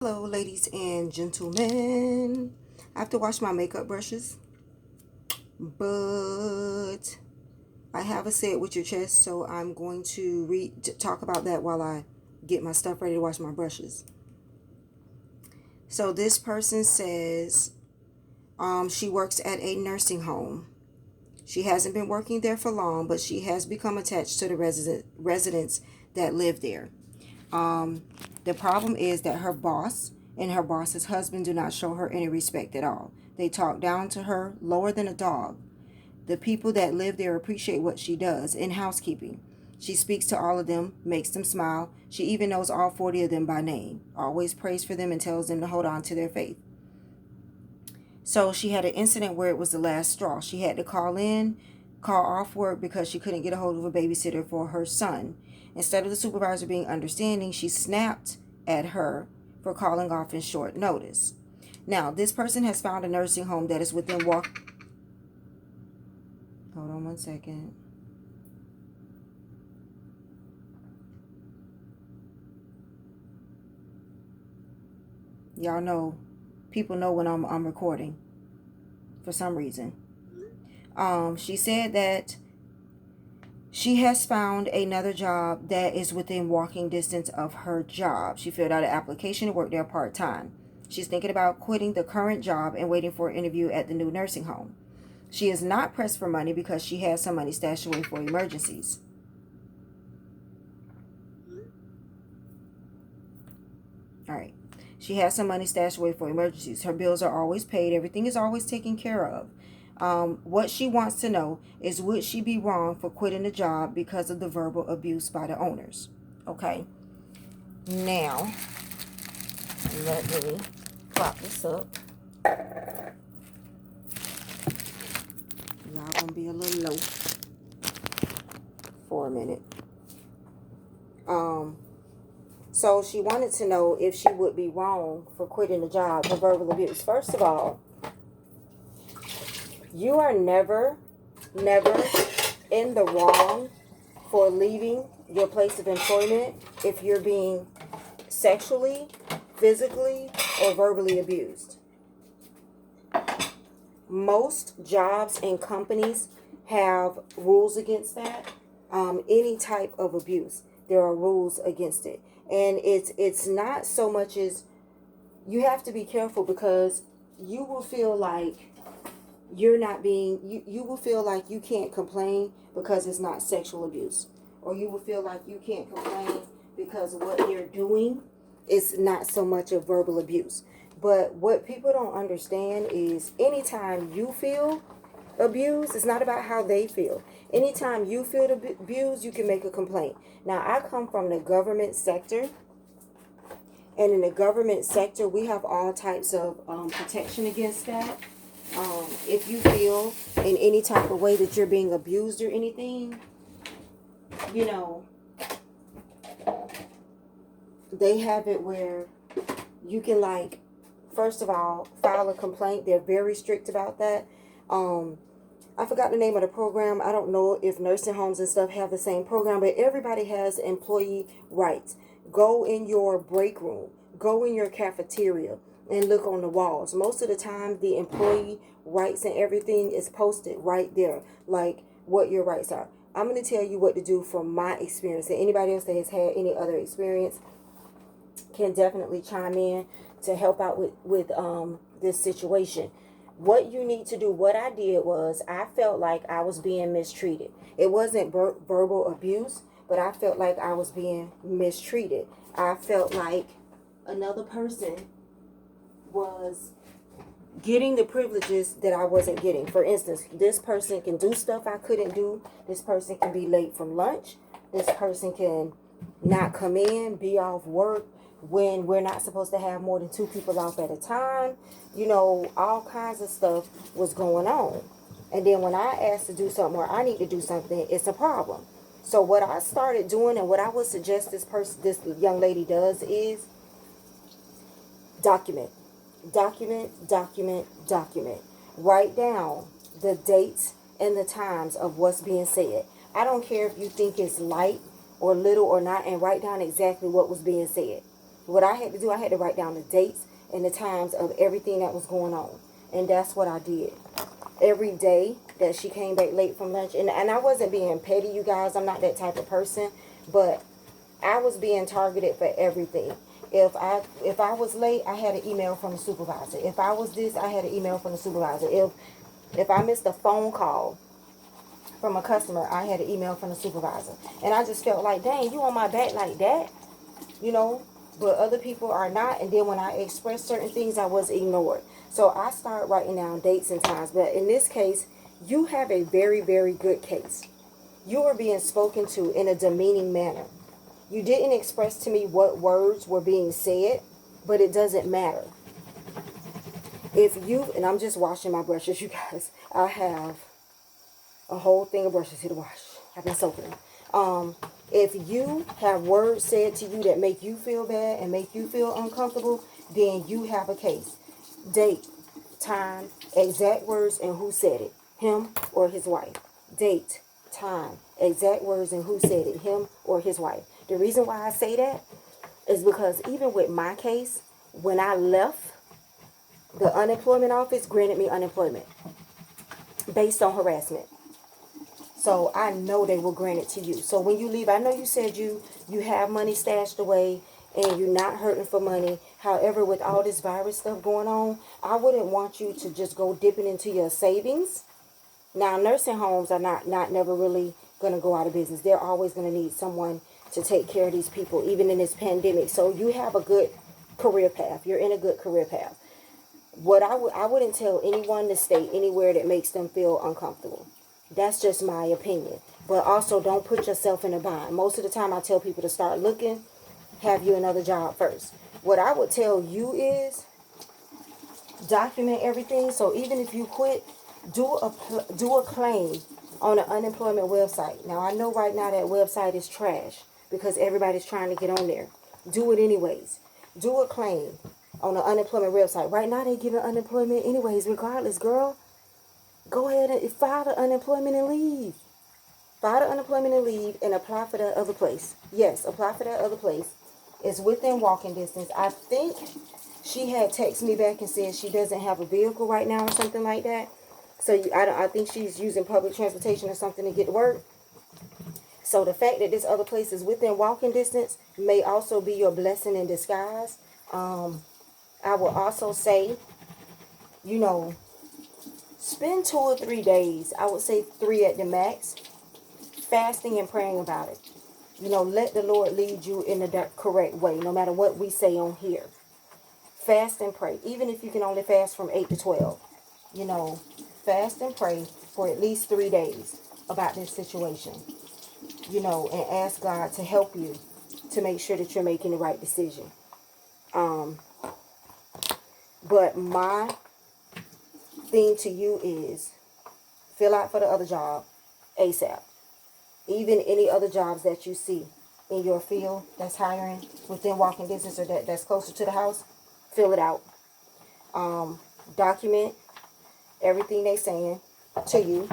Hello, ladies and gentlemen. I have to wash my makeup brushes, but I have a say it with your chest, so I'm going to talk about that while I get my stuff ready to wash my brushes. So this person says she works at a nursing home. She hasn't been working there for long, but she has become attached to the residents that live there. The problem is that her boss and her boss's husband do not show her any respect at all. They talk down to her, lower than a dog. The people that live there appreciate what she does in housekeeping. She speaks to all of them, makes them smile. She even knows all 40 of them by name, always prays for them and tells them to hold on to their faith. So she had an incident where it was the last straw. She had to call off work because she couldn't get a hold of a babysitter for her son. Instead of the supervisor being understanding, she snapped at her for calling off in short notice. Now, this person has found a nursing home that is within walk. Hold on one second. Y'all know, people know when I'm recording for some reason. She said that she has found another job that is within walking distance of her job. She filled out an application to work there part-time. She's thinking about quitting the current job and waiting for an interview at the new nursing home. She is not pressed for money because she has some money stashed away for emergencies. All right. She has some money stashed away for emergencies. Her bills are always paid. Everything is always taken care of. What she wants to know is, would she be wrong for quitting the job because of the verbal abuse by the owners? Okay. Now, let me prop this up. Y'all gonna be a little low for a minute. So she wanted to know if she would be wrong for quitting the job for verbal abuse. First of all, you are never in the wrong for leaving your place of employment if you're being sexually, physically, or verbally abused. Most jobs and companies have rules against that. Any type of abuse, there are rules against it. And it's not so much as, you have to be careful because you will feel like you're not being, you will feel like you can't complain because it's not sexual abuse. Or you will feel like you can't complain because what they're doing is not so much of verbal abuse. But what people don't understand is, anytime you feel abused, it's not about how they feel. Anytime you feel abused, you can make a complaint. Now, I come from the government sector, and in the government sector, we have all types of protection against that. If you feel in any type of way that you're being abused or anything, you know, they have it where you can, like, first of all, file a complaint. They're very strict about that. I forgot the name of the program. I don't know if nursing homes and stuff have the same program, but everybody has employee rights. Go in your break room, go in your cafeteria, and look on the walls. Most of the time, the employee rights and everything is posted right there, like what your rights are. I'm going to tell you what to do from my experience, and anybody else that has had any other experience can definitely chime in to help out with this situation. What you need to do, what I did was, I felt like I was being mistreated. It wasn't verbal abuse, but I felt like I was being mistreated. I felt like another person was getting the privileges that I wasn't getting. For instance, this person can do stuff I couldn't do. This person can be late from lunch. This person can not come in, be off work when we're not supposed to have more than 2 people off at a time. You know, all kinds of stuff was going on. And then when I asked to do something, or I need to do something, it's a problem. So what I started doing, and what I would suggest this young lady does, is document. Document. Write down the dates and the times of what's being said. I don't care if you think it's light or little or not, and write down exactly what was being said. What I had to do, I had to write down the dates and the times of everything that was going on. And that's what I did. Every day that she came back late from lunch, and I wasn't being petty, you guys. I'm not that type of person. But I was being targeted for everything. If I was late, I had an email from the supervisor. If I was this, I had an email from the supervisor. If I missed a phone call from a customer, I had an email from the supervisor. And I just felt like, dang, you on my back like that, you know? But other people are not. And then when I expressed certain things, I was ignored. So I started writing down dates and times. But in this case, you have a very, very good case. You were being spoken to in a demeaning manner. You didn't express to me what words were being said, but it doesn't matter. And I'm just washing my brushes, you guys. I have a whole thing of brushes here to wash. I've been soaking them. If you have words said to you that make you feel bad and make you feel uncomfortable, then you have a case. Date, time, exact words, and who said it. Him or his wife. Date, time, exact words, and who said it. Him or his wife. The reason why I say that is because even with my case, when I left, the unemployment office granted me unemployment based on harassment. So I know they will grant it to you. So when you leave, I know you said you have money stashed away and you're not hurting for money. However, with all this virus stuff going on, I wouldn't want you to just go dipping into your savings. Now, nursing homes are not never really going to go out of business. They're always going to need someone to take care of these people, even in this pandemic. So you have a good career path. You're in a good career path. What I wouldn't tell anyone to stay anywhere that makes them feel uncomfortable. That's just my opinion. But also, don't put yourself in a bind. Most of the time, I tell people to start looking, have you another job first. What I would tell you is document everything. So even if you quit, do a claim on the unemployment website. Now, I know right now that website is trash because everybody's trying to get on there. Do it anyways. Do a claim on the unemployment website. Right now, they giving unemployment anyways, regardless, girl. Go ahead and file the unemployment and leave. File the unemployment and leave and apply for that other place. Yes, apply for that other place. It's within walking distance. I think she had texted me back and said she doesn't have a vehicle right now or something like that. So I think she's using public transportation or something to get to work. So the fact that this other place is within walking distance may also be your blessing in disguise. I will also say, spend 2 or 3 days, I would say 3 at the max, fasting and praying about it. Let the Lord lead you in the correct way, no matter what we say on here. Fast and pray, even if you can only fast from 8 to 12. Fast and pray for at least 3 days about this situation. And ask God to help you to make sure that you're making the right decision. But my thing to you is fill out for the other job ASAP. Even any other jobs that you see in your field that's hiring within walking distance or that's closer to the house, fill it out. Document everything they saying to you.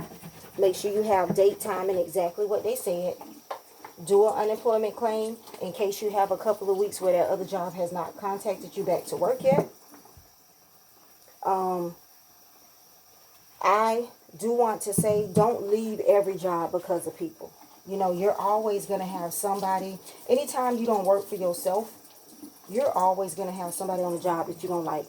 Make sure you have date, time, and exactly what they said. Do an unemployment claim in case you have a couple of weeks where that other job has not contacted you back to work yet. I do want to say, don't leave every job because of people. You're always going to have somebody. Anytime you don't work for yourself, you're always going to have somebody on the job that you don't like.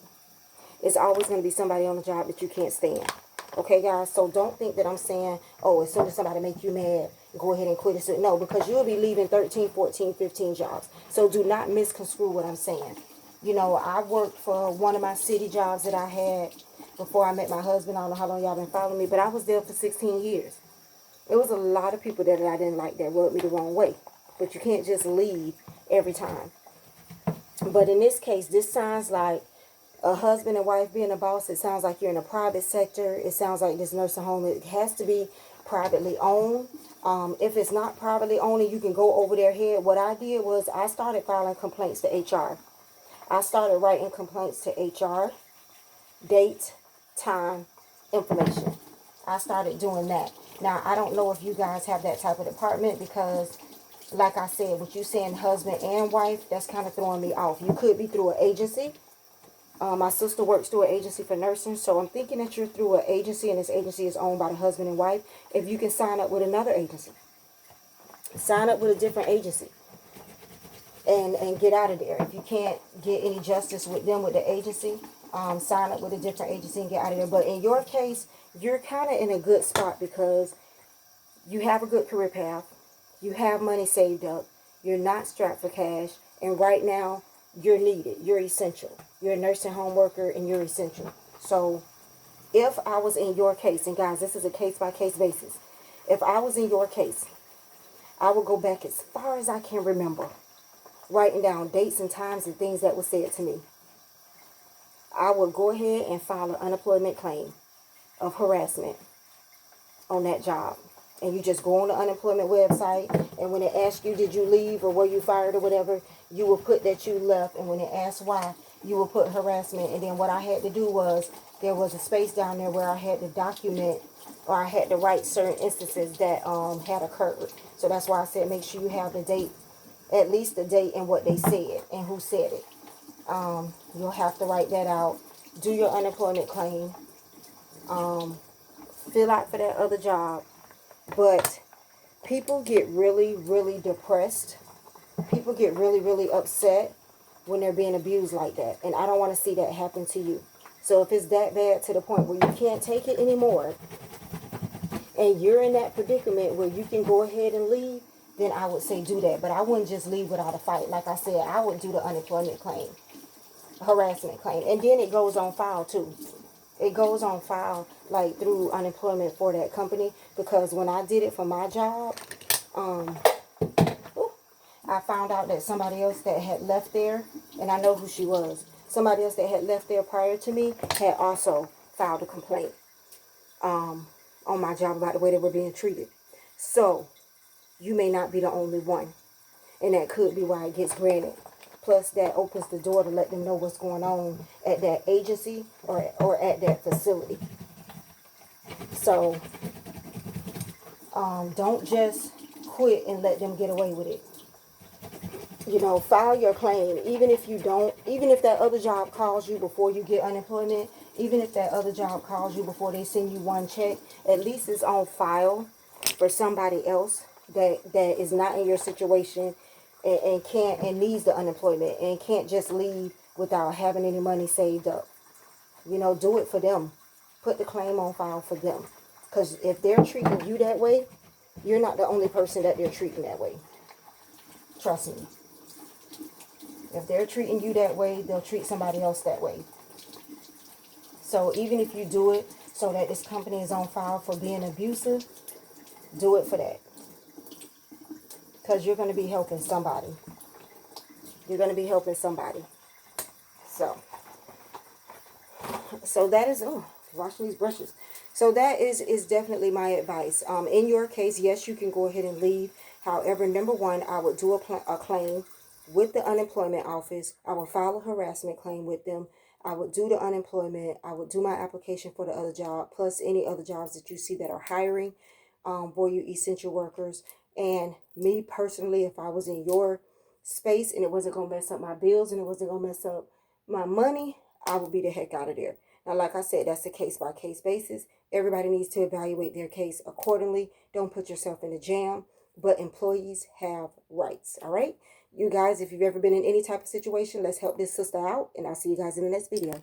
It's always going to be somebody on the job that you can't stand. Okay, guys? So don't think that I'm saying, oh, as soon as somebody make you mad, go ahead and quit it. No, because you'll be leaving 13, 14, 15 jobs. So do not misconstrue what I'm saying. I worked for one of my city jobs that I had before I met my husband. I don't know how long y'all been following me, but I was there for 16 years. There was a lot of people that I didn't like that rubbed me the wrong way. But you can't just leave every time. But in this case, this sounds like a husband and wife being a boss. It sounds like you're in a private sector. It sounds like this nursing home, it has to be privately owned. If it's not privately owned, you can go over their head. What I did was I started filing complaints to HR. I started writing complaints to HR. Date, time, information. I started doing that. Now, I don't know if you guys have that type of department because like I said, with you saying husband and wife, that's kind of throwing me off. You could be through an agency. My sister works through an agency for nursing, so I'm thinking that you're through an agency, and this agency is owned by the husband and wife. If you can sign up with another agency, sign up with a different agency, and get out of there. If you can't get any justice with them, with the agency, sign up with a different agency and get out of there. But in your case, you're kind of in a good spot because you have a good career path. You have money saved up. You're not strapped for cash. And right now, you're needed. You're essential. You're a nursing home worker and you're essential. So if I was in your case, and guys, this is a case-by-case basis. If I was in your case, I would go back as far as I can remember, writing down dates and times and things that were said to me. I would go ahead and file an unemployment claim of harassment on that job. And you just go on the unemployment website, and when it asks you, did you leave or were you fired or whatever, you will put that you left. And when it asks why, you will put harassment. And then what I had to do was, there was a space down there where I had to document, or I had to write certain instances that had occurred. So that's why I said make sure you have the date, at least the date and what they said and who said it. You'll have to write that out. Do your unemployment claim. Fill out for that other job. But people get really, really depressed. People get really, really upset when they're being abused like that. And I don't want to see that happen to you. So if it's that bad to the point where you can't take it anymore, and you're in that predicament where you can go ahead and leave, then I would say do that. But I wouldn't just leave without a fight. Like I said, I would do the unemployment claim, harassment claim. And then it goes on file too. It goes on file like through unemployment for that company, because when I did it for my job, I found out that somebody else that had left there, and I know who she was, somebody else that had left there prior to me had also filed a complaint on my job about the way they were being treated. So you may not be the only one, and that could be why it gets granted. Plus, that opens the door to let them know what's going on at that agency or at that facility. So, don't just quit and let them get away with it. You know, file your claim. Even if that other job calls you before you get unemployment, even if that other job calls you before they send you one check, at least it's on file for somebody else that is not in your situation and can't and needs the unemployment and can't just leave without having any money saved up. You know, do it for them. Put the claim on file for them. Because if they're treating you that way, you're not the only person that they're treating that way. Trust me. If they're treating you that way, they'll treat somebody else that way. So even if you do it so that this company is on file for being abusive, do it for that. Because you're going to be helping somebody. You're going to be helping somebody. So that is, washing these brushes. So that is definitely my advice. In your case, yes, you can go ahead and leave. However, number one, I would do a claim with the unemployment office. I would file a harassment claim with them. I would do the unemployment. I would do my application for the other job, plus any other jobs that you see that are hiring for you essential workers. And me personally, if I was in your space and it wasn't going to mess up my bills and it wasn't going to mess up my money, I would be the heck out of there. Now, like I said, that's a case-by-case basis. Everybody needs to evaluate their case accordingly. Don't put yourself in a jam. But employees have rights, all right? You guys, if you've ever been in any type of situation, let's help this sister out. And I'll see you guys in the next video.